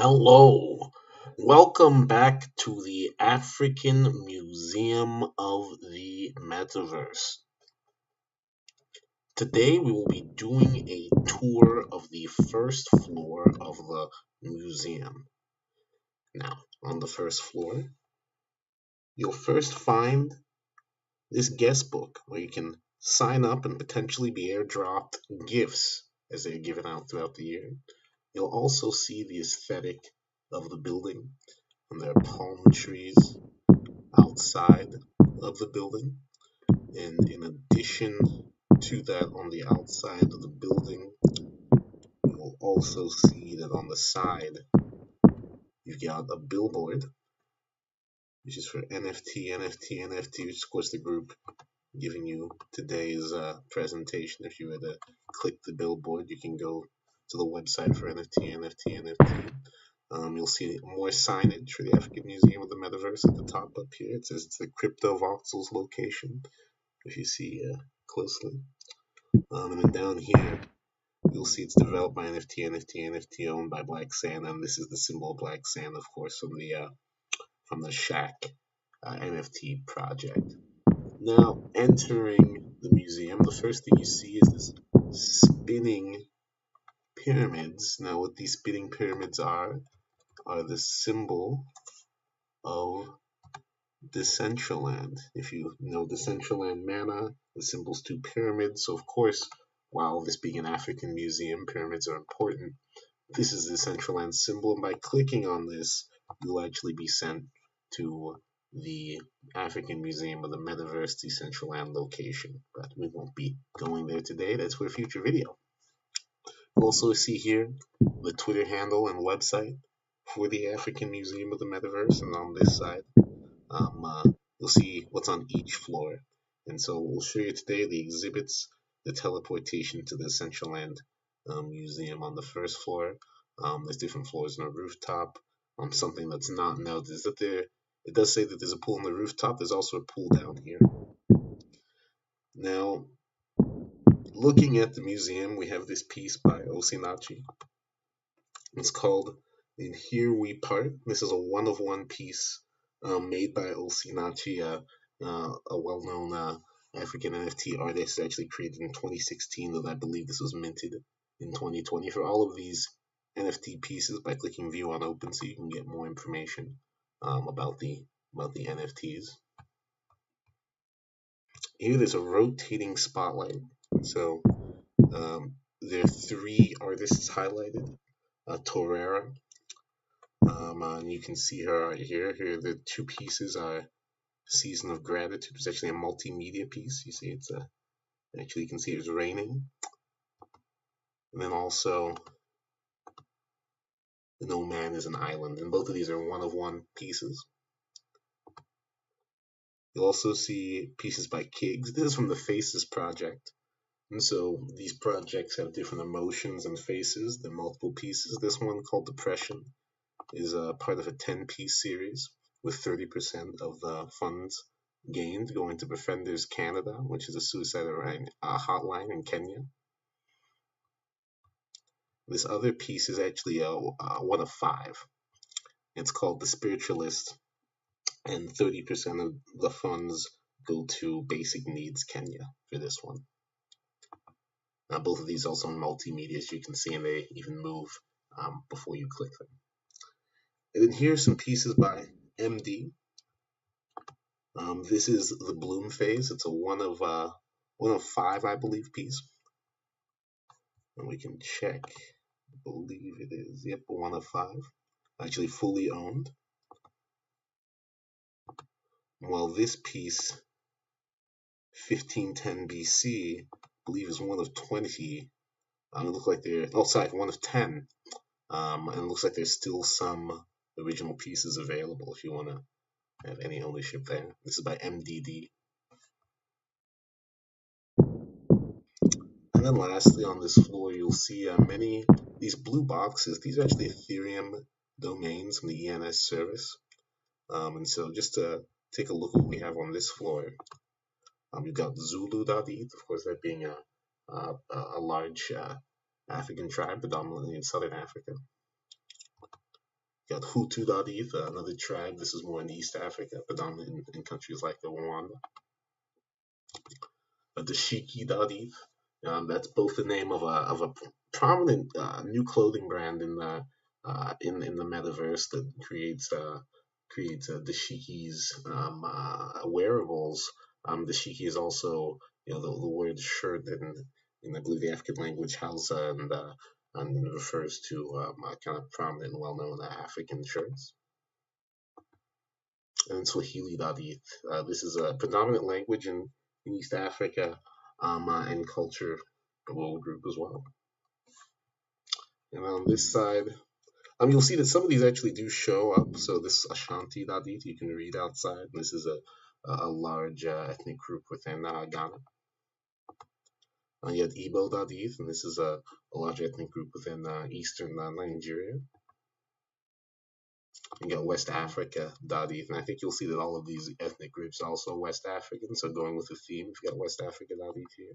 Hello, welcome back to the African Museum of the Metaverse. Today we will be doing a tour of the first floor of the museum. Now, on the first floor, you'll first find this guest book where you can sign up and potentially be airdropped gifts as they're given out throughout the year. You'll also see the aesthetic of the building, and there are palm trees outside of the building. And in addition to that, on the outside of the building, you will also see that on the side, you've got a billboard, which is for NFT, which is, of course, the group giving you today's presentation. If you were to click the billboard, you can go to the website for NFT. You'll see more signage for the African Museum of the Metaverse at the top up here. It says it's the Cryptovoxels location, if you see closely. And then down here, you'll see it's developed by NFT owned by Black Sand, and this is the symbol of Black Sand, of course, from the Shack NFT project. Now, entering the museum, the first thing you see is this spinning pyramids. Now, what these spinning pyramids are the symbol of Decentraland. If you know Decentraland mana, the symbol's two pyramids. So, of course, while this being an African museum, pyramids are important. This is the Decentraland symbol, and by clicking on this, you'll actually be sent to the African Museum of the Metaverse Decentraland location. But we won't be going there today. That's for a future video. You'll also see here the Twitter handle and website for the African Museum of the Metaverse, and on this side, you'll see what's on each floor. And so we'll show you today the exhibits, the teleportation to the Decentraland Museum on the first floor. There's different floors on the rooftop. Something that's not noted is that it does say that there's a pool on the rooftop. There's also a pool down here. Now, looking at the museum, we have this piece by Osinachi. It's called "In Here We Part." This is a one-of-one piece made by Osinachi, a well-known African NFT artist, actually created in 2016, though I believe this was minted in 2020. For all of these NFT pieces, by clicking View on OpenSea, you can get more information about the NFTs. Here, there's a rotating spotlight. So there are three artists highlighted. Torera, and you can see her right here. Here, the two pieces are Season of Gratitude. It's actually a multimedia piece. You see, actually you can see it's raining. And then also, No Man is an Island. And both of these are one-of-one pieces. You'll also see pieces by Kiggs. This is from the Faces project. And so these projects have different emotions and faces. They're multiple pieces. This one, called Depression, is a part of a 10-piece series with 30% of the funds gained going to Befrienders Canada, which is a suicide hotline in Kenya. This other piece is actually one of five. It's called The Spiritualist, and 30% of the funds go to Basic Needs Kenya for this one. Both of these also in multimedia, as you can see, and they even move before you click them. And then here's some pieces by MD. This is the Bloom Phase. It's a one of five, I believe, piece. And we can check. I believe it is. Yep, one of five. Actually fully owned. While this piece, 1510 BC, I believe is one of 20. It looks like one of 10. And it looks like there's still some original pieces available if you want to have any ownership there. This is by MDD. And then lastly, on this floor, you'll see these blue boxes. These are actually Ethereum domains from the ENS service. And so just to take a look at what we have on this floor, you've got Zulu.eth, of course, that being a large African tribe, predominantly in southern Africa. You got Hutu.eth, another tribe. This is more in East Africa, predominant in countries like Rwanda. The Shiki.eth. That's both the name of a prominent new clothing brand in the metaverse that creates the Shiki's wearables. The Shiki is also the word shirt in I believe the African language Hausa and refers to kind of prominent and well-known African shirts. And Swahili.eth. This is a predominant language in East Africa and culture world group as well. And on this side, you'll see that some of these actually do show up. So this Ashanti.eth you can read outside. And this is a large ethnic group within Ghana. You have Igbo.eth, and this is a large ethnic group within eastern Nigeria. You got West Africa.eth, and I think you'll see that all of these ethnic groups are also West African. So going with the theme, you've got West Africa.eth here.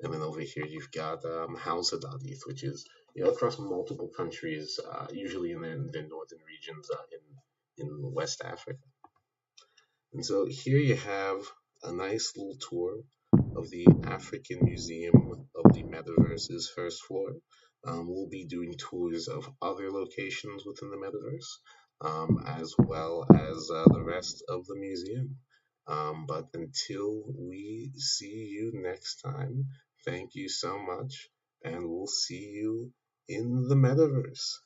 And then over here you've got Hausa.eth, which is across multiple countries, usually in the northern regions in West Africa. And so here you have a nice little tour of the African Museum of the Metaverse's first floor. We'll be doing tours of other locations within the metaverse, as well as the rest of the museum. But until we see you next time, thank you so much, and we'll see you in the metaverse.